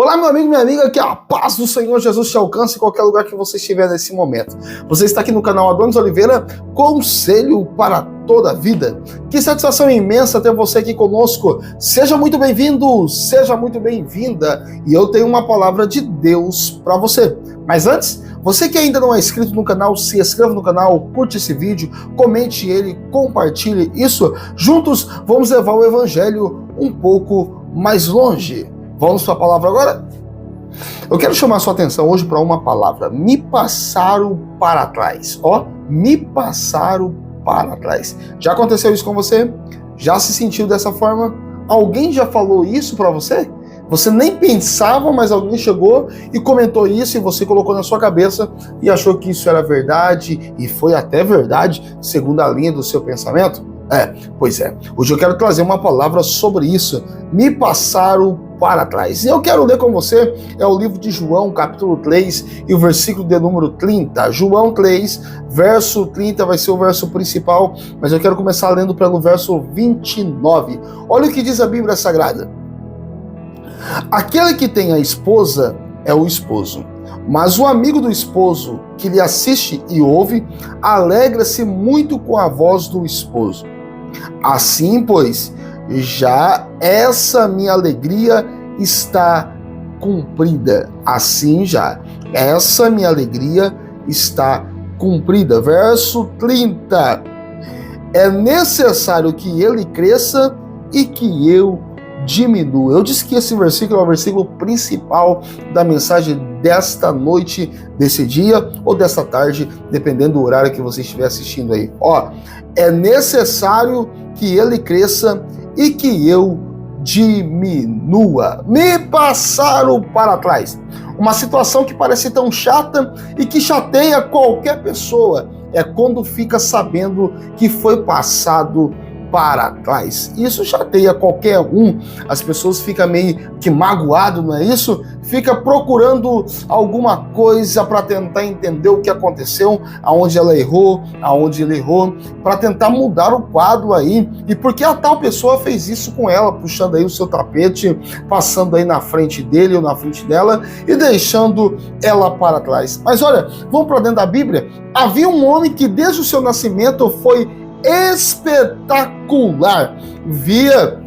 Olá, meu amigo, minha amiga, que a paz do Senhor Jesus te alcance em qualquer lugar que você estiver nesse momento. Você está aqui no canal Adonis Oliveira, conselho para toda a vida. Que satisfação imensa ter você aqui conosco. Seja muito bem-vindo, seja muito bem-vinda. E eu tenho uma palavra de Deus para você. Mas antes, você que ainda não é inscrito no canal, se inscreva no canal, curte esse vídeo, comente ele, compartilhe isso. Juntos vamos levar o evangelho um pouco mais longe. Vamos para a palavra agora? Eu quero chamar a sua atenção hoje para uma palavra. Me passaram para trás. Me passaram para trás. Já aconteceu isso com você? Já se sentiu dessa forma? Alguém já falou isso para você? Você nem pensava, mas alguém chegou e comentou isso e você colocou na sua cabeça e achou que isso era verdade e foi até verdade, segundo a linha do seu pensamento? Pois é. Hoje eu quero trazer uma palavra sobre isso. Me passaram para trás. E eu quero ler com você, o livro de João, capítulo 3, e o versículo de número 30. João 3, verso 30 vai ser o verso principal, mas eu quero começar lendo pelo verso 29. Olha o que diz a Bíblia Sagrada. Aquele que tem a esposa é o esposo, mas o amigo do esposo que lhe assiste e ouve, alegra-se muito com a voz do esposo. Assim, pois, já essa minha alegria está cumprida. Assim já, essa minha alegria está cumprida. Verso 30. É necessário que ele cresça e que eu diminua. Eu disse que esse versículo é o versículo principal da mensagem desta noite, desse dia ou desta tarde, dependendo do horário que você estiver assistindo aí. É necessário que ele cresça e que eu diminua. Me passaram para trás. Uma situação que parece tão chata e que chateia qualquer pessoa é quando fica sabendo que foi passado para trás. Isso chateia qualquer um. As pessoas ficam meio que magoadas, não é isso? Fica procurando alguma coisa para tentar entender o que aconteceu, aonde ela errou, aonde ele errou, para tentar mudar o quadro aí. E porque a tal pessoa fez isso com ela, puxando aí o seu tapete, passando aí na frente dele ou na frente dela e deixando ela para trás. Mas olha, vamos para dentro da Bíblia. Havia um homem que desde o seu nascimento foi espetacular, via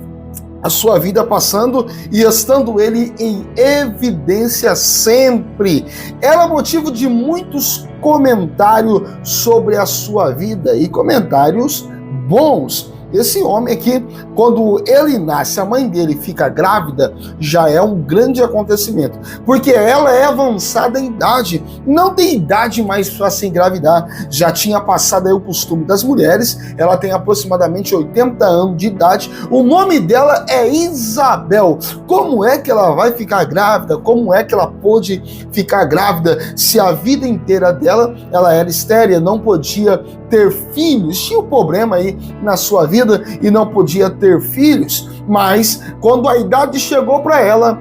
a sua vida passando e estando ele em evidência sempre. Era motivo de muitos comentários sobre a sua vida e comentários bons. Esse homem aqui, quando ele nasce, a mãe dele fica grávida, já é um grande acontecimento, porque ela é avançada em idade, não tem idade mais para se engravidar, já tinha passado aí o costume das mulheres, ela tem aproximadamente 80 anos de idade, o nome dela é Isabel. Como é que ela vai ficar grávida? Como é que ela pôde ficar grávida se a vida inteira dela, ela era estéril, não podia ter filhos, tinha um problema aí na sua vida e não podia ter filhos, mas quando a idade chegou para ela,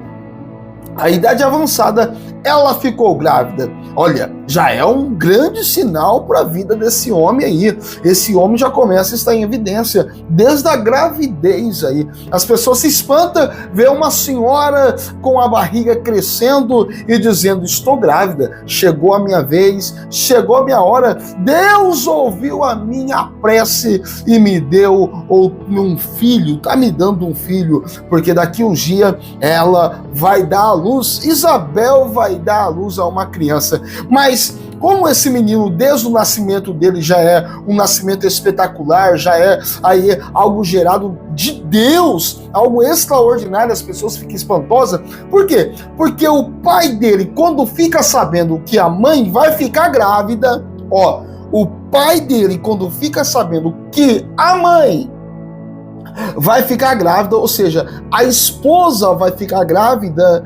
a idade avançada, ela ficou grávida. Olha, já é um grande sinal para a vida desse homem aí. Esse homem já começa a estar em evidência desde a gravidez aí. As pessoas se espantam ver uma senhora com a barriga crescendo e dizendo: estou grávida, chegou a minha vez, chegou a minha hora. Deus ouviu a minha prece e me deu um filho, tá me dando um filho, porque daqui uns dias ela vai dar à luz, Isabel vai dar à luz a uma criança. Mas como esse menino, desde o nascimento dele, já é um nascimento espetacular, já é aí algo gerado de Deus, algo extraordinário, as pessoas ficam espantosas. Por quê? Porque o pai dele, quando fica sabendo que a mãe vai ficar grávida, o pai dele, quando fica sabendo que a mãe vai ficar grávida, ou seja, a esposa vai ficar grávida,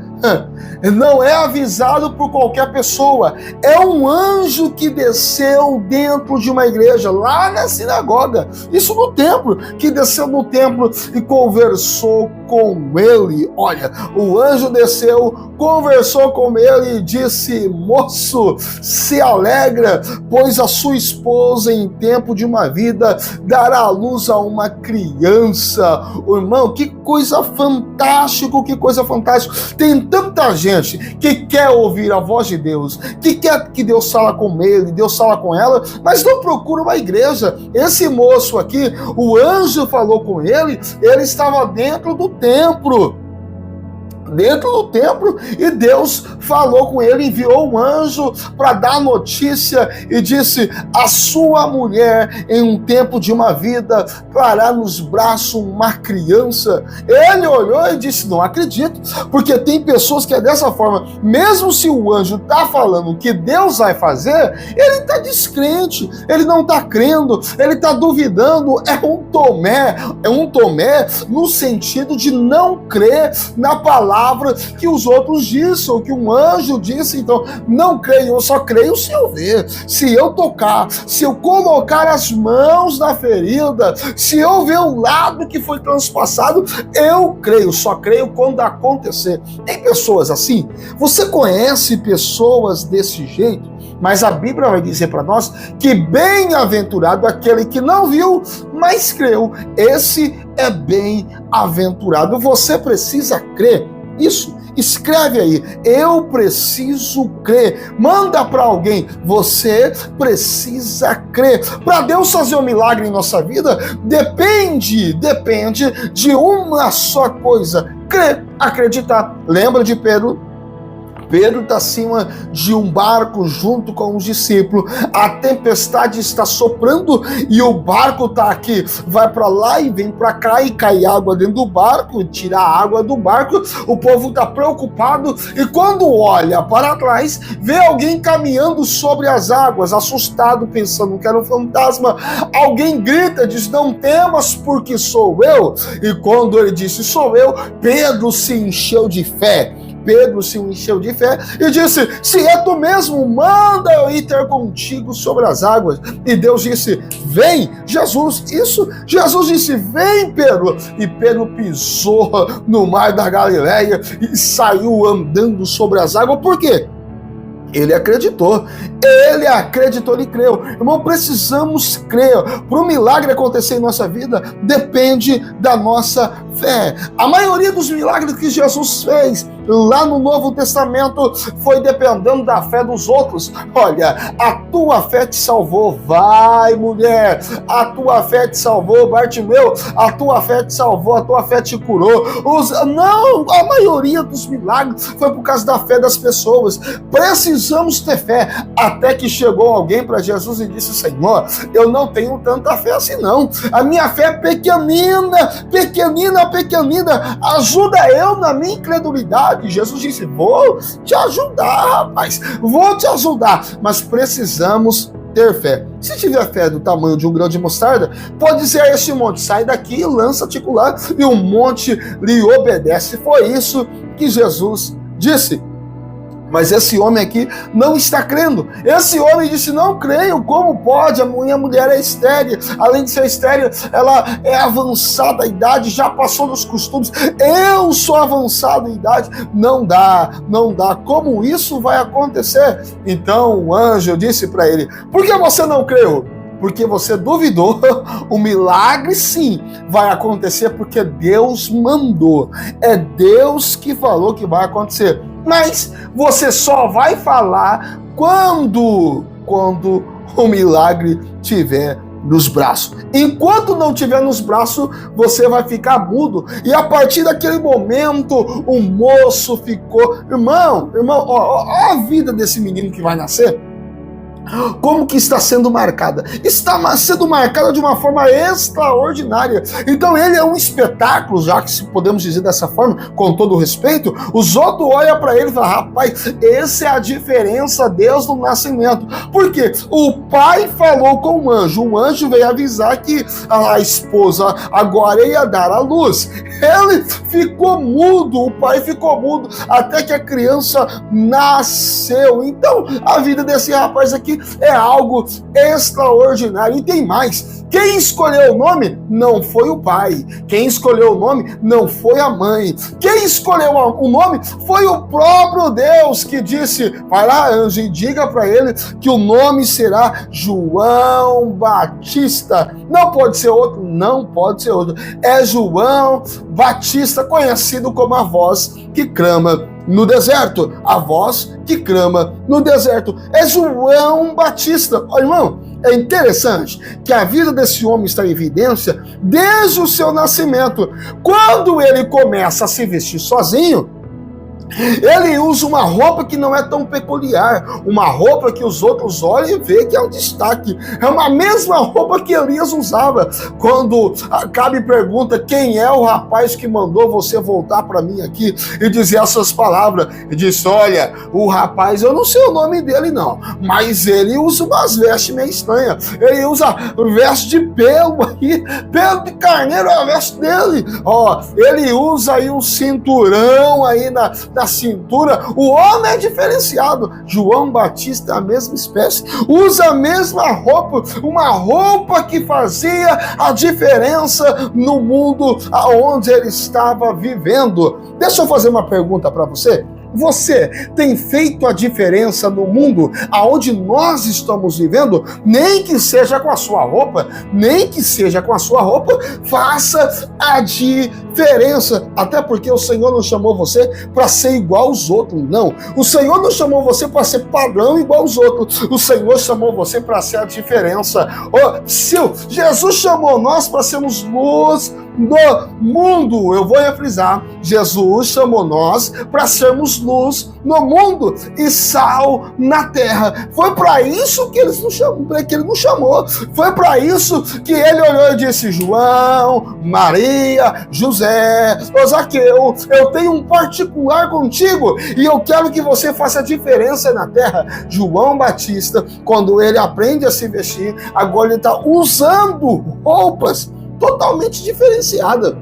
não é avisado por qualquer pessoa, é um anjo que desceu dentro de uma igreja, lá na sinagoga, isso no templo, que desceu no templo e conversou com ele. Olha, o anjo desceu, conversou com ele e disse: moço, se alegra, pois a sua esposa em tempo de uma vida dará à luz a uma criança. Irmão, que coisa fantástica, que coisa fantástica. Tem tanta gente que quer ouvir a voz de Deus, que quer que Deus fala com ele, Deus fala com ela, mas não procura uma igreja. Esse moço aqui, o anjo falou com ele, ele estava dentro do templo. E Deus falou com ele, enviou um anjo para dar notícia e disse: a sua mulher em um tempo de uma vida trará nos braços uma criança. Ele olhou e disse: não acredito, porque tem pessoas que é dessa forma, mesmo se o anjo está falando que Deus vai fazer, ele está descrente, ele não está crendo, ele está duvidando. É um Tomé no sentido de não crer na palavra que os outros dizem, ou que um anjo disse. Então, não creio, eu só creio se eu ver, se eu tocar, se eu colocar as mãos na ferida, se eu ver o lado que foi transpassado, eu creio, só creio quando acontecer. Tem pessoas assim? Você conhece pessoas desse jeito? Mas a Bíblia vai dizer para nós que bem-aventurado aquele que não viu, mas creu. Esse é bem-aventurado. Você precisa crer. Isso, escreve aí, eu preciso crer. Manda para alguém, você precisa crer. Para Deus fazer um milagre em nossa vida, depende de uma só coisa: crer, acreditar. Lembra de Pedro? Pedro está acima de um barco junto com os discípulos, a tempestade está soprando e o barco está aqui, vai para lá e vem para cá e cai água dentro do barco, tira a água do barco, o povo está preocupado e quando olha para trás, vê alguém caminhando sobre as águas, assustado, pensando que era um fantasma. Alguém grita, diz: não temas, porque sou eu. E quando ele disse sou eu, Pedro se encheu de fé e disse: se é tu mesmo, manda eu ir ter contigo sobre as águas. E Deus disse: vem, Jesus disse: vem, Pedro. E Pedro pisou no mar da Galileia e saiu andando sobre as águas. Por quê? Ele acreditou, ele creu. Irmão, precisamos crer. Para o milagre acontecer em nossa vida, depende da nossa fé. A maioria dos milagres que Jesus fez lá no Novo Testamento foi dependendo da fé dos outros. Olha, a tua fé te salvou, vai mulher, a tua fé te salvou, Bartimeu, a tua fé te salvou, a tua fé te curou. Não, a maioria dos milagres foi por causa da fé das pessoas. Precisamos ter fé, até que chegou alguém para Jesus e disse: Senhor, eu não tenho tanta fé assim não, a minha fé é pequenina, ajuda eu na minha incredulidade. Jesus disse: vou te ajudar, rapaz, vou te ajudar, mas precisamos ter fé. Se tiver fé do tamanho de um grão de mostarda, pode dizer a este monte: sai daqui e lança-te lá, e o monte lhe obedece. Foi isso que Jesus disse. Mas esse homem aqui não está crendo. Esse homem disse: não creio, como pode? A minha mulher é estéril. Além de ser estéril, ela é avançada em idade, já passou dos costumes. Eu sou avançado em idade. Não dá. Como isso vai acontecer? Então o anjo disse para ele: por que você não creu? Porque você duvidou. O milagre sim vai acontecer porque Deus mandou. É Deus que falou que vai acontecer. Mas você só vai falar quando o milagre tiver nos braços. Enquanto não tiver nos braços, você vai ficar mudo. E a partir daquele momento, o moço ficou... Irmão, ó a vida desse menino que vai nascer. Como que está sendo marcada? Está sendo marcada de uma forma extraordinária. Então ele é um espetáculo, já que se podemos dizer dessa forma, com todo o respeito. Os outros olham para ele e falam: rapaz, essa é a diferença Deus no nascimento. Por quê? O pai falou com o anjo veio avisar que a esposa agora ia dar à luz. Ele ficou mudo, o pai ficou mudo, até que a criança nasceu. Então a vida desse rapaz aqui é algo extraordinário. E tem mais: quem escolheu o nome não foi o pai, quem escolheu o nome não foi a mãe, quem escolheu o nome foi o próprio Deus, que disse: vai lá, anjo, e diga para ele que o nome será João Batista. Não pode ser outro, é João Batista, conhecido como a voz que clama no deserto, a voz que clama no deserto. É João Batista. Ó, irmão, é interessante que a vida desse homem está em evidência desde o seu nascimento. Quando ele começa a se vestir sozinho, ele usa uma roupa que não é tão peculiar, uma roupa que os outros olham e veem que é um destaque. É uma mesma roupa que Elias usava. Quando Acabe pergunta quem é o rapaz que mandou você voltar para mim aqui e dizer essas palavras, ele disse: olha, o rapaz, eu não sei o nome dele não, mas ele usa umas vestes meio estranhas. Ele usa veste de pelo aí, pelo de carneiro é a veste dele. Ó, ele usa aí um cinturão aí na cintura. O homem é diferenciado. João Batista é a mesma espécie, usa a mesma roupa, uma roupa que fazia a diferença no mundo onde ele estava vivendo. Deixa eu fazer uma pergunta para você. Você tem feito a diferença no mundo aonde nós estamos vivendo? Nem que seja com a sua roupa, faça a diferença. Até porque o Senhor não chamou você para ser igual aos outros, não. O Senhor não chamou você para ser padrão igual aos outros. O Senhor chamou você para ser a diferença. Jesus chamou nós para sermos luz no mundo. Eu vou refrisar: Jesus chamou nós para sermos luz no mundo e sal na terra. Foi para isso que ele nos chamou. Foi para isso que ele olhou e disse: João, Maria, José, Zaqueu, eu tenho um particular contigo e eu quero que você faça a diferença na terra. João Batista, quando ele aprende a se vestir, agora ele está usando roupas totalmente diferenciada.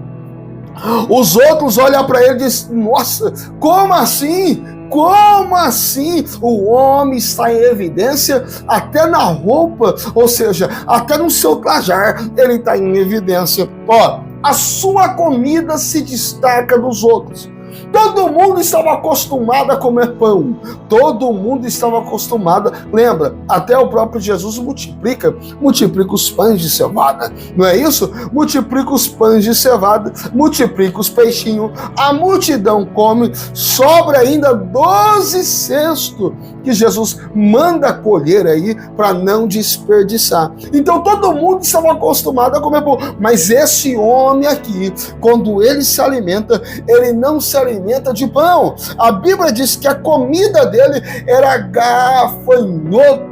Os outros olham para ele e dizem: nossa, como assim? Como assim? O homem está em evidência até na roupa, ou seja, até no seu trajar ele está em evidência. Ó, a sua comida se destaca dos outros. Todo mundo estava acostumado a comer pão. Todo mundo estava acostumado. Lembra, até o próprio Jesus multiplica os pães de cevada. Não é isso? Multiplica os pães de cevada, multiplica os peixinhos. A multidão come, sobra ainda 12 cestos que Jesus manda colher aí para não desperdiçar. Então todo mundo estava acostumado a comer pão. Mas esse homem aqui, quando ele se alimenta, ele não se alimenta de pão. A Bíblia diz que a comida dele era gafanhoto.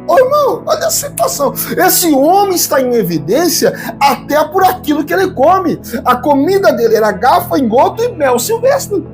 Ô irmão, olha a situação. Esse homem está em evidência até por aquilo que ele come. A comida dele era gafanhoto e mel silvestre.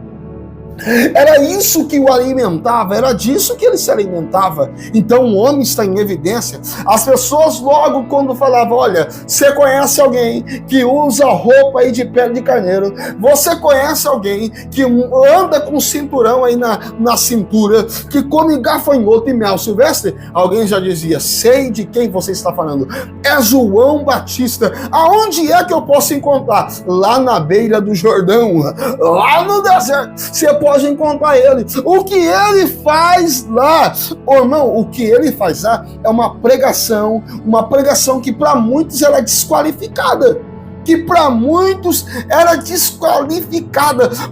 Era isso que o alimentava, era disso que ele se alimentava. Então o homem está em evidência. As pessoas logo quando falavam: olha, você conhece alguém que usa roupa aí de pele de carneiro? Você conhece alguém que anda com cinturão aí na cintura, que come gafanhoto e mel silvestre? Alguém já dizia: sei de quem você está falando. É João Batista. Aonde é que eu posso encontrar? Lá na beira do Jordão, lá no deserto. Você pode encontrar ele. O que ele faz lá, irmão, o que ele faz lá é uma pregação que para muitos era desqualificada.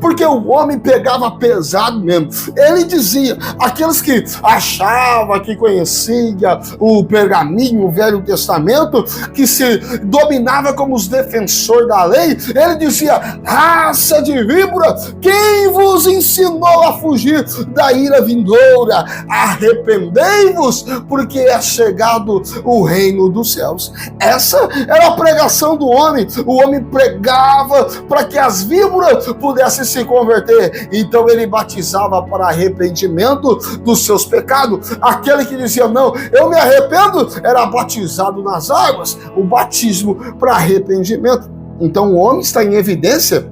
Porque o homem pegava pesado mesmo. Ele dizia, aqueles que achavam que conhecia o pergaminho, o Velho Testamento, que se dominava como os defensores da lei, ele dizia: raça de víbora, quem vos ensinou a fugir da ira vindoura? Arrependei-vos, porque é chegado o reino dos céus. Essa era a pregação do homem. O homem pregava para que as víboras pudessem se converter. Então ele batizava para arrependimento dos seus pecados. Aquele que dizia: não, eu me arrependo, era batizado nas águas. O batismo para arrependimento. Então o homem está em evidência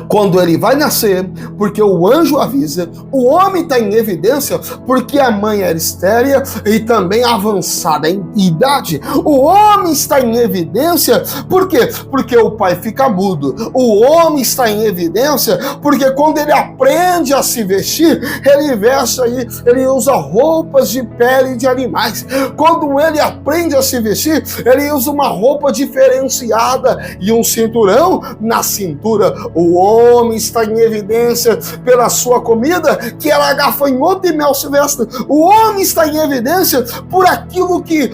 quando ele vai nascer, porque o anjo avisa. O homem está em evidência porque a mãe era estéril e também avançada em idade. O homem está em evidência por quê? Porque o pai fica mudo. O homem está em evidência porque quando ele aprende a se vestir, ele veste aí, ele usa roupas de pele de animais. Quando ele aprende a se vestir, ele usa uma roupa diferenciada e um cinturão na cintura. O homem está em evidência pela sua comida, que era gafanhoto e mel silvestre. O homem está em evidência por aquilo que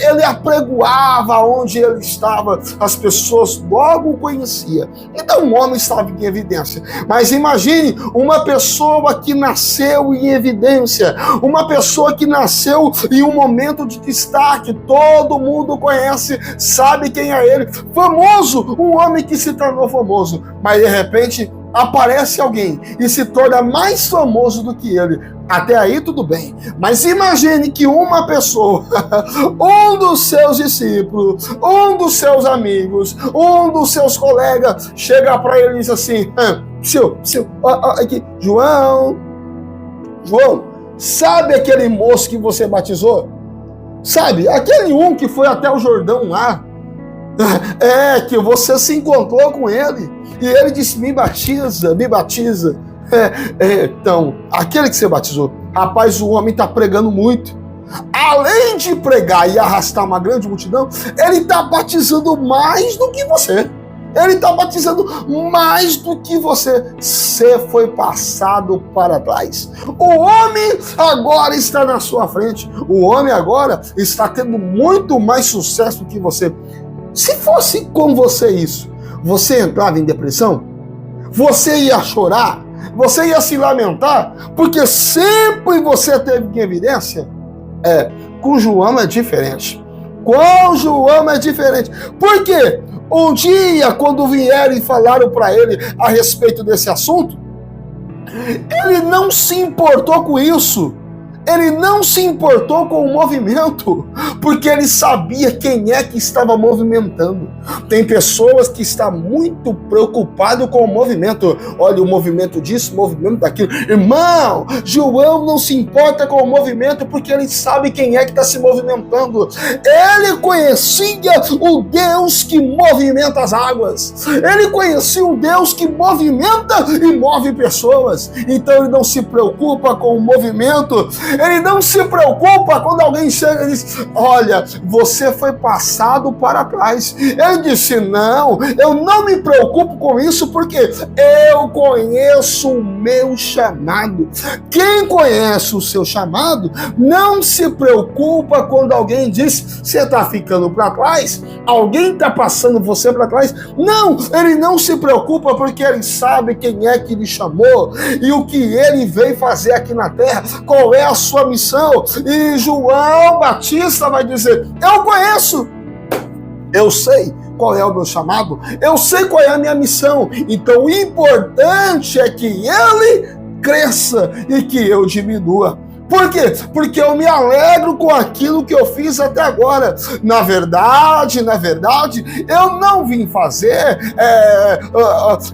ele apregoava onde ele estava. As pessoas logo o conheciam. Então o homem estava em evidência. Mas imagine uma pessoa que nasceu em evidência, uma pessoa que nasceu em um momento de destaque, todo mundo conhece, sabe quem é ele, famoso, um homem que se tornou famoso, mas de repente aparece alguém e se torna mais famoso do que ele. Até aí tudo bem, mas imagine que uma pessoa, um dos seus discípulos, um dos seus amigos, um dos seus colegas, chega para ele e diz assim: aqui, João, sabe aquele moço que você batizou? Sabe, aquele um que foi até o Jordão lá, que você se encontrou com ele, e ele disse: me batiza. Então, aquele que você batizou, rapaz, o homem está pregando muito. Além de pregar e arrastar uma grande multidão, ele está batizando mais do que você. Ele está batizando mais do que você. Você foi passado para trás. O homem agora está na sua frente. O homem agora está tendo muito mais sucesso do que você. Se fosse com você isso, você entrava em depressão? Você ia chorar? Você ia se lamentar? Porque sempre você teve em evidência? Com João é diferente. Com João é diferente. Por quê? Um dia, quando vieram e falaram para ele a respeito desse assunto, ele não se importou com isso. Ele não se importou com o movimento, porque ele sabia quem é que estava movimentando. Tem pessoas que estão muito preocupadas com o movimento. Olha, o movimento disso, o movimento daquilo. Irmão, João não se importa com o movimento, porque ele sabe quem é que está se movimentando. Ele conhecia o Deus que movimenta as águas. Ele conhecia o Deus que movimenta e move pessoas. Então ele não se preocupa com o movimento. Ele não se preocupa quando alguém chega e diz: olha, você foi passado para trás. Ele disse: não, eu não me preocupo com isso, porque eu conheço o meu chamado. Quem conhece o seu chamado não se preocupa quando alguém diz: você está ficando para trás, alguém está passando você para trás. Não, ele não se preocupa, porque ele sabe quem é que lhe chamou e o que ele veio fazer aqui na terra, qual é a sua missão. E João Batista vai dizer: eu conheço, eu sei qual é o meu chamado, eu sei qual é a minha missão. Então o importante é que ele cresça e que eu diminua. Por quê? Porque eu me alegro com aquilo que eu fiz até agora. Na verdade, eu não vim fazer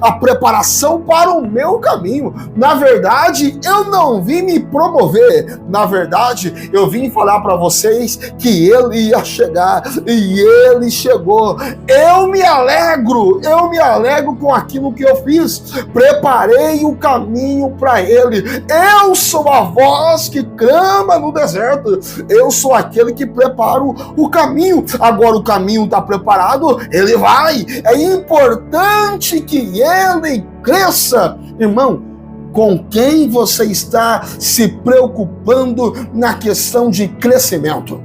a preparação para o meu caminho. Na verdade, eu não vim me promover. Na verdade, eu vim falar para vocês que ele ia chegar, e ele chegou. Eu me alegro com aquilo que eu fiz. Preparei o caminho para ele. Eu sou a voz que clama no deserto. Eu sou aquele que prepara o caminho. Agora o caminho está preparado, ele vai. É importante que ele cresça. Irmão, com quem você está se preocupando na questão de crescimento?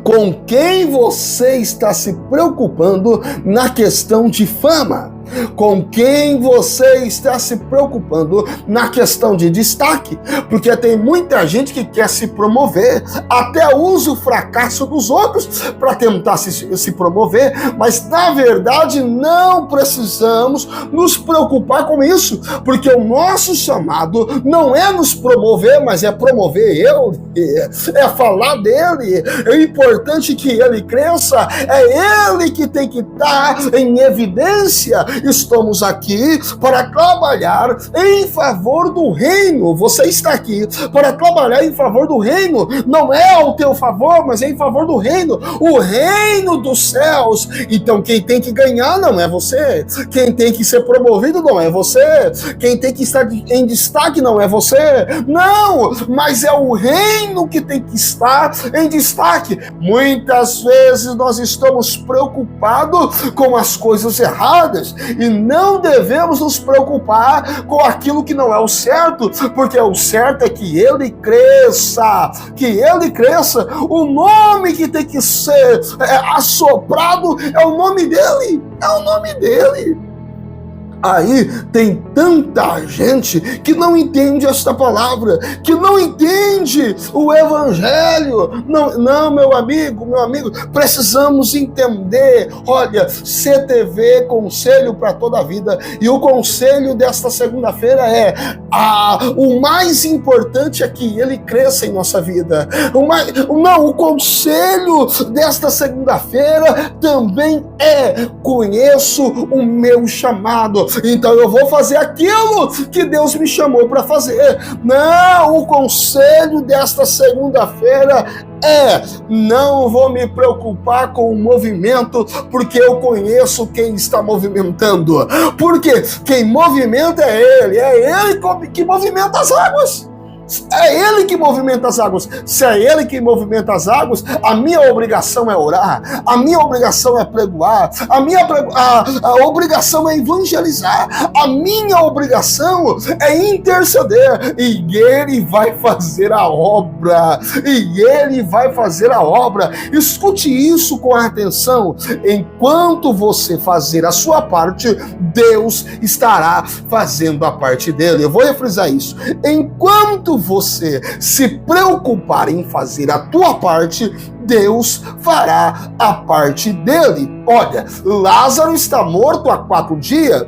Com quem você está se preocupando na questão de fama? Com quem você está se preocupando na questão de destaque? Porque tem muita gente que quer se promover, até usa o fracasso dos outros para tentar se promover, mas na verdade não precisamos nos preocupar com isso, porque o nosso chamado não é nos promover, mas é promover ele, é falar dele. É importante que ele cresça, é ele que tem que estar em evidência. Estamos aqui para trabalhar em favor do reino. Você está aqui para trabalhar em favor do reino. Não é ao teu favor, mas é em favor do reino. O reino dos céus. Então quem tem que ganhar não é você. Quem tem que ser promovido não é você. Quem tem que estar em destaque não é você. Não, mas é o reino que tem que estar em destaque. Muitas vezes nós estamos preocupados com as coisas erradas e não devemos nos preocupar com aquilo que não é o certo, porque o certo é que ele cresça, o nome que tem que ser assoprado é o nome dele, Aí tem tanta gente que não entende esta palavra, que não entende o evangelho. Não, meu amigo, precisamos entender. Olha, CTV, conselho para toda a vida, e o conselho desta segunda-feira o mais importante é que ele cresça em nossa vida. O conselho desta segunda-feira também conheço o meu chamado. Então eu vou fazer aquilo que Deus me chamou para fazer. Não, o conselho desta segunda-feira não vou me preocupar com o movimento, porque eu conheço quem está movimentando. Porque quem movimenta é ele que movimenta as águas. É ele que movimenta as águas. Se é ele que movimenta as águas, a minha obrigação é orar, a minha obrigação é pregoar, a obrigação é evangelizar, a minha obrigação é interceder, e ele vai fazer a obra, Escute isso com atenção. Enquanto você fazer a sua parte, Deus estará fazendo a parte dele. Eu vou refrisar isso. Enquanto você se preocupar em fazer a tua parte, Deus fará a parte dele. Olha, Lázaro está morto há 4 dias.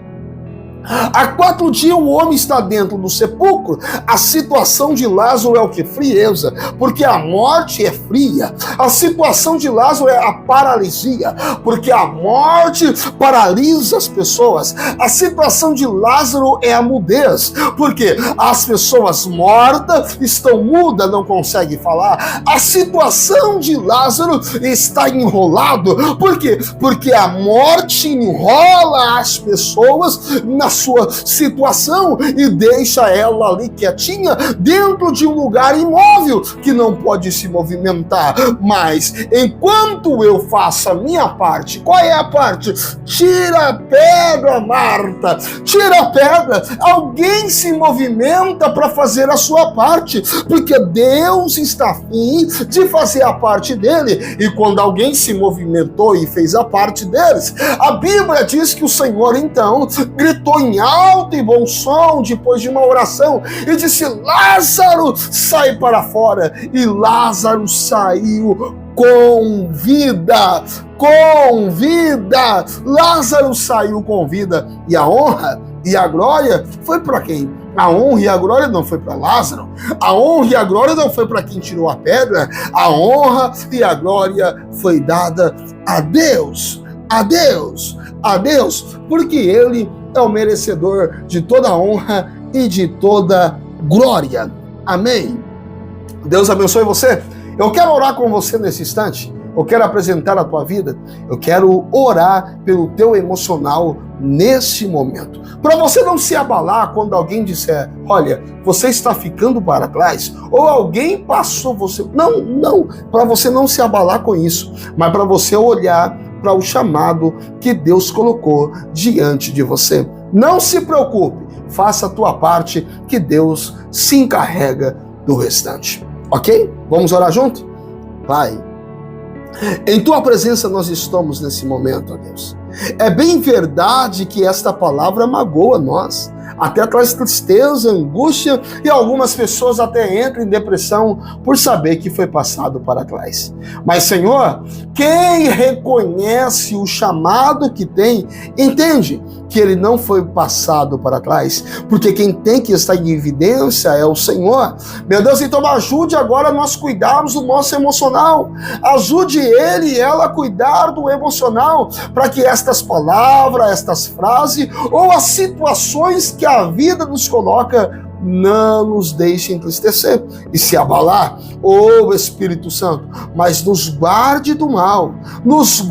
Há 4 dias o homem está dentro do sepulcro. A situação de Lázaro é o que? Frieza, porque a morte é fria. A situação de Lázaro é a paralisia, porque a morte paralisa as pessoas. A situação de Lázaro é a mudez, porque as pessoas mortas estão mudas, não conseguem falar. A situação de Lázaro está enrolado. Por quê? Porque a morte enrola as pessoas na sua situação e deixa ela ali quietinha dentro de um lugar imóvel que não pode se movimentar. Mas enquanto eu faço a minha parte, qual é a parte? Tira a pedra, Marta, tira a pedra. Alguém se movimenta para fazer a sua parte, porque Deus está afim de fazer a parte dele. E quando alguém se movimentou e fez a parte deles, a Bíblia diz que o Senhor então gritou em alto e bom som, depois de uma oração, e disse: Lázaro, sai para fora. E Lázaro saiu com vida, Lázaro saiu com vida. E a honra e a glória foi para quem? A honra e a glória não foi para Lázaro, a honra e a glória não foi para quem tirou a pedra, a honra e a glória foi dada a Deus, porque ele é o merecedor de toda honra e de toda glória. Amém? Deus abençoe você. Eu quero orar com você nesse instante. Eu quero apresentar a tua vida. Eu quero orar pelo teu emocional nesse momento. Para você não se abalar quando alguém disser: olha, você está ficando para trás, ou alguém passou você. Não. Para você não se abalar com isso, mas para você olhar para o chamado que Deus colocou diante de você. Não se preocupe, faça a tua parte, que Deus se encarrega do restante. Ok? Vamos orar junto? Pai, em tua presença nós estamos nesse momento, ó Deus. É bem verdade que esta palavra magoa nós, até traz tristeza, angústia, e algumas pessoas até entram em depressão por saber que foi passado para trás. Mas, Senhor, quem reconhece o chamado que tem, entende que ele não foi passado para trás, porque quem tem que estar em evidência é o Senhor. Meu Deus, então ajude agora nós cuidarmos do nosso emocional, ajude ele e ela a cuidar do emocional, para que estas palavras, estas frases ou as situações que a vida nos coloca não nos deixe entristecer e se abalar, Espírito Santo, mas nos guarde do mal, nos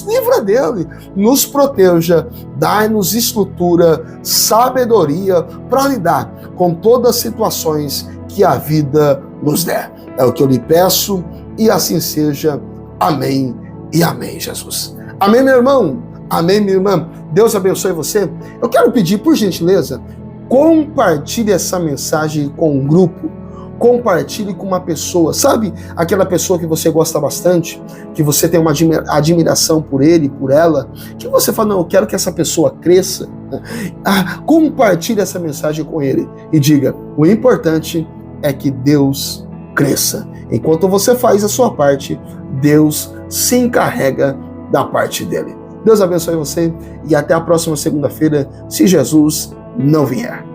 livra dele, nos proteja, dai-nos estrutura, sabedoria para lidar com todas as situações que a vida nos der. É o que eu lhe peço e assim seja. Amém e amém, Jesus. Amém, meu irmão. Amém, minha irmã? Deus abençoe você. Eu quero pedir, por gentileza, compartilhe essa mensagem com um grupo. Compartilhe com uma pessoa, sabe? Aquela pessoa que você gosta bastante, que você tem uma admiração por ele, por ela, que você fala, não, eu quero que essa pessoa cresça. Compartilhe essa mensagem com ele e diga, o importante é que Deus cresça. Enquanto você faz a sua parte, Deus se encarrega da parte dele. Deus abençoe você e até a próxima segunda-feira, se Jesus não vier.